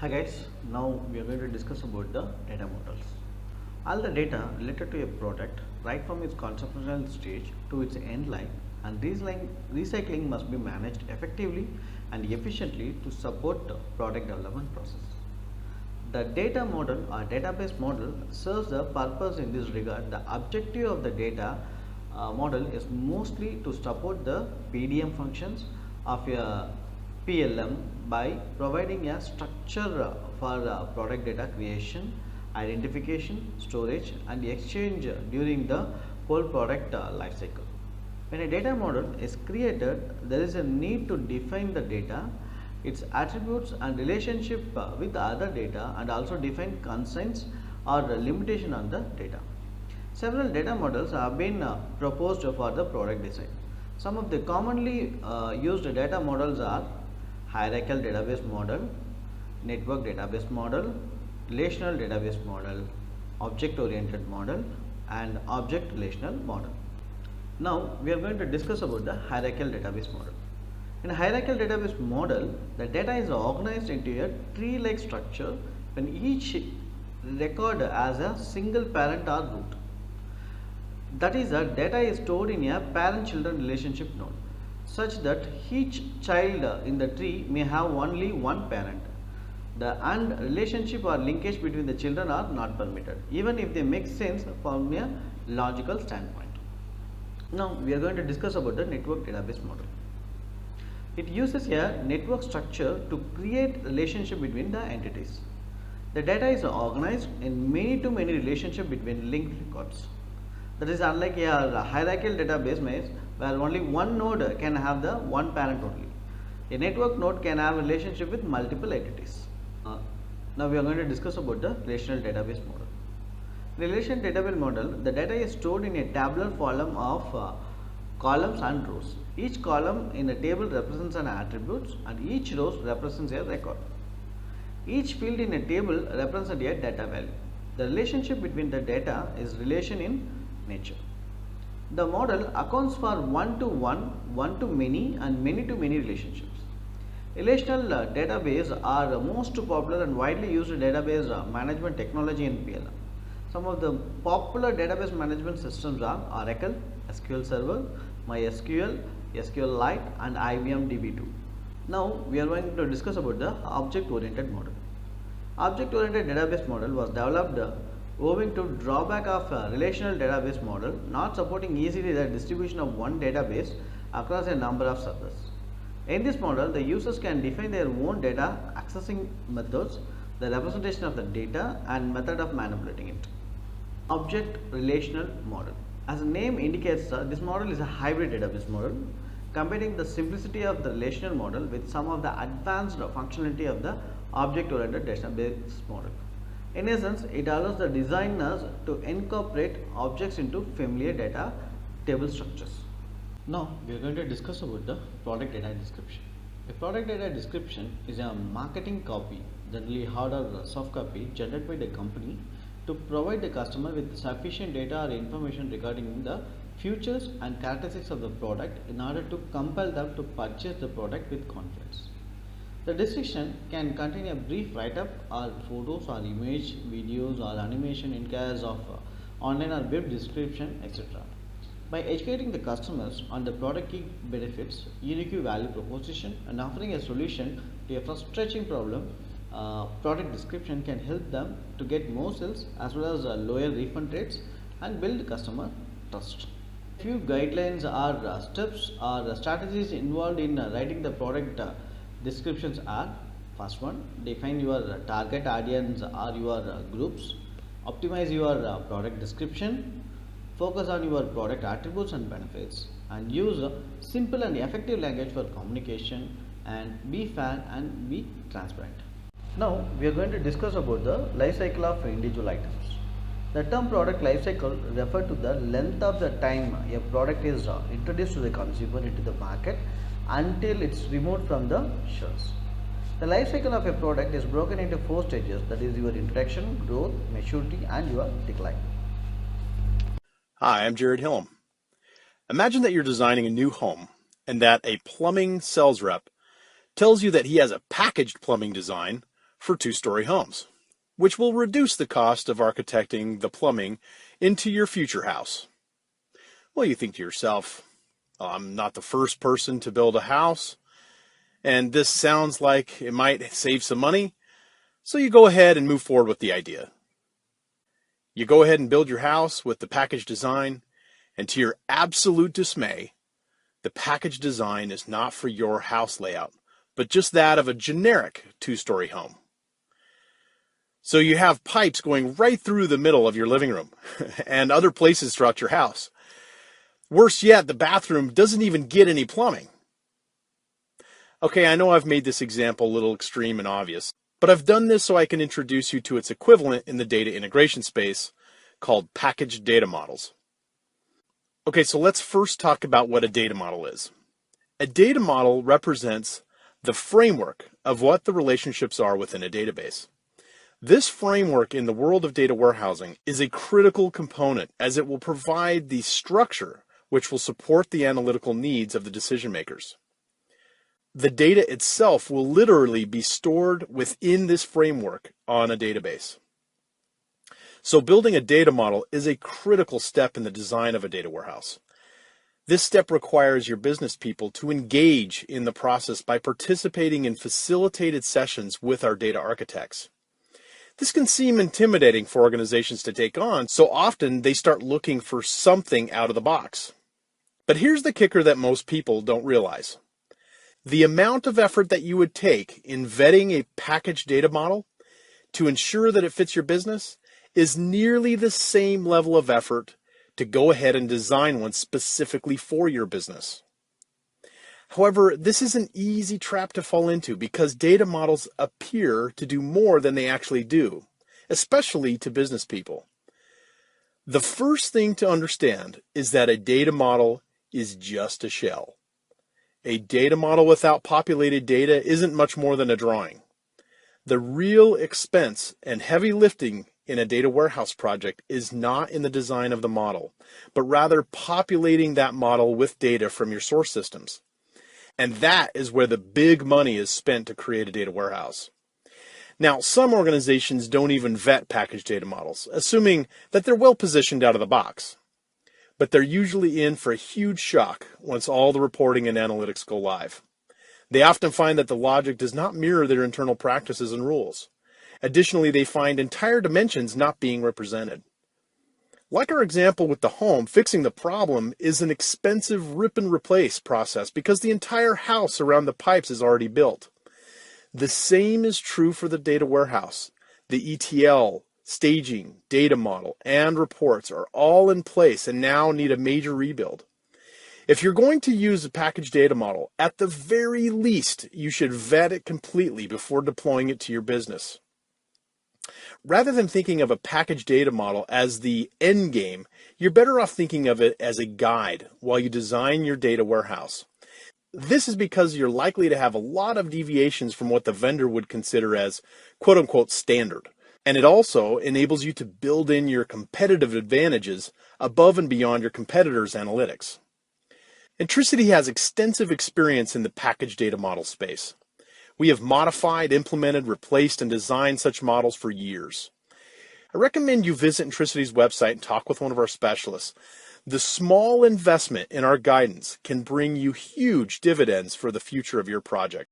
Hi guys, now we are going to discuss about the data models. All the data related to a product right from its conceptual stage to its end life and recycling must be managed effectively and efficiently to support the product development process. The data model or database model serves the purpose in this regard. The objective of the data model is mostly to support the PDM functions of a PLM by providing a structure for product data creation, identification, storage and exchange during the whole product life cycle. When a data model is created, there is a need to define the data, its attributes and relationship with other data and also define constraints or limitation on the data. Several data models have been proposed for the product design. Some of the commonly used data models are hierarchical database model, network database model, relational database model, object oriented model and object relational model. Now we are going to discuss about the hierarchical database model. In a hierarchical database model, the data is organized into a tree-like structure when each record has a single parent or root. That is, the data is stored in a parent-children relationship node, such that each child in the tree may have only one parent. The AND relationship or linkage between the children are not permitted, even if they make sense from a logical standpoint. Now we are going to discuss about the network database model. It uses a network structure to create relationship between the entities. The data is organized in many-to-many relationship between linked records. That is unlike a hierarchical database means where only one node can have the one parent only. A network node can have a relationship with multiple entities. Now we are going to discuss about the relational database model. In relational database model, the data is stored in a tabular form of columns and rows. Each column in a table represents an attribute and each row represents a record. Each field in a table represents a data value. The relationship between the data is relation in nature. The model accounts for one-to-one, one-to-many and many-to-many relationships. Relational database are the most popular and widely used database management technology in PLM. Some of the popular database management systems are Oracle, SQL Server, MySQL, SQLite and IBM DB2. Now we are going to discuss about the object-oriented model. Object-oriented database model was developed owing to drawback of a relational database model not supporting easily the distribution of one database across a number of servers. In this model, the users can define their own data accessing methods, the representation of the data and method of manipulating it. Object relational model. As the name indicates, this model is a hybrid database model, combining the simplicity of the relational model with some of the advanced functionality of the object-oriented database model. In essence, it allows the designers to incorporate objects into familiar data table structures. Now, we are going to discuss about the product data description. A product data description is a marketing copy, generally hard or soft copy, generated by the company to provide the customer with sufficient data or information regarding the features and characteristics of the product in order to compel them to purchase the product with confidence. The description can contain a brief write-up or photos or image, videos or animation in case of online or web description, etc. By educating the customers on the product key benefits, unique value proposition and offering a solution to a frustrating problem, product description can help them to get more sales as well as lower refund rates and build customer trust. Few guidelines or steps or strategies involved in writing the product descriptions are: first one, define your target audience or your groups, optimize your product description, focus on your product attributes and benefits, and use simple and effective language for communication, and be fair and be transparent. Now we are going to discuss about the life cycle of individual items. The term product life cycle refers to the length of the time a product is introduced to the consumer into the market until it's removed from the shelves. The life cycle of a product is broken into 4 stages, that is your introduction, growth, maturity and your decline. Hi, I'm Jared Hillam. Imagine that you're designing a new home and that a plumbing sales rep tells you that he has a packaged plumbing design for two-story homes, which will reduce the cost of architecting the plumbing into your future house. Well, you think to yourself, I'm not the first person to build a house, and this sounds like it might save some money, so you go ahead and move forward with the idea. You go ahead and build your house with the package design, and to your absolute dismay, the package design is not for your house layout, but just that of a generic two-story home. So you have pipes going right through the middle of your living room and other places throughout your house. Worse yet, the bathroom doesn't even get any plumbing. Okay, I know I've made this example a little extreme and obvious, but I've done this so I can introduce you to its equivalent in the data integration space called package data models. Okay, so let's first talk about what a data model is. A data model represents the framework of what the relationships are within a database. This framework in the world of data warehousing is a critical component as it will provide the structure which will support the analytical needs of the decision makers. The data itself will literally be stored within this framework on a database. So building a data model is a critical step in the design of a data warehouse. This step requires your business people to engage in the process by participating in facilitated sessions with our data architects. This can seem intimidating for organizations to take on, so often they start looking for something out of the box. But here's the kicker that most people don't realize. The amount of effort that you would take in vetting a package data model to ensure that it fits your business is nearly the same level of effort to go ahead and design one specifically for your business. However, this is an easy trap to fall into because data models appear to do more than they actually do, especially to business people. The first thing to understand is that a data model is just a shell. A data model without populated data isn't much more than a drawing. The real expense and heavy lifting in a data warehouse project is not in the design of the model, but rather populating that model with data from your source systems. And that is where the big money is spent to create a data warehouse. Now, some organizations don't even vet package data models, assuming that they're well positioned out of the box. But they're usually in for a huge shock once all the reporting and analytics go live. They often find that the logic does not mirror their internal practices and rules. Additionally, they find entire dimensions not being represented. Like our example with the home, fixing the problem is an expensive rip and replace process because the entire house around the pipes is already built. The same is true for the data warehouse. The ETL, staging, data model, and reports are all in place and now need a major rebuild. If you're going to use a package data model, at the very least, you should vet it completely before deploying it to your business. Rather than thinking of a package data model as the end game, you're better off thinking of it as a guide while you design your data warehouse. This is because you're likely to have a lot of deviations from what the vendor would consider as quote-unquote standard. And it also enables you to build in your competitive advantages above and beyond your competitors' analytics. Intricity has extensive experience in the package data model space. We have modified, implemented, replaced, and designed such models for years. I recommend you visit Intricity's website and talk with one of our specialists. The small investment in our guidance can bring you huge dividends for the future of your project.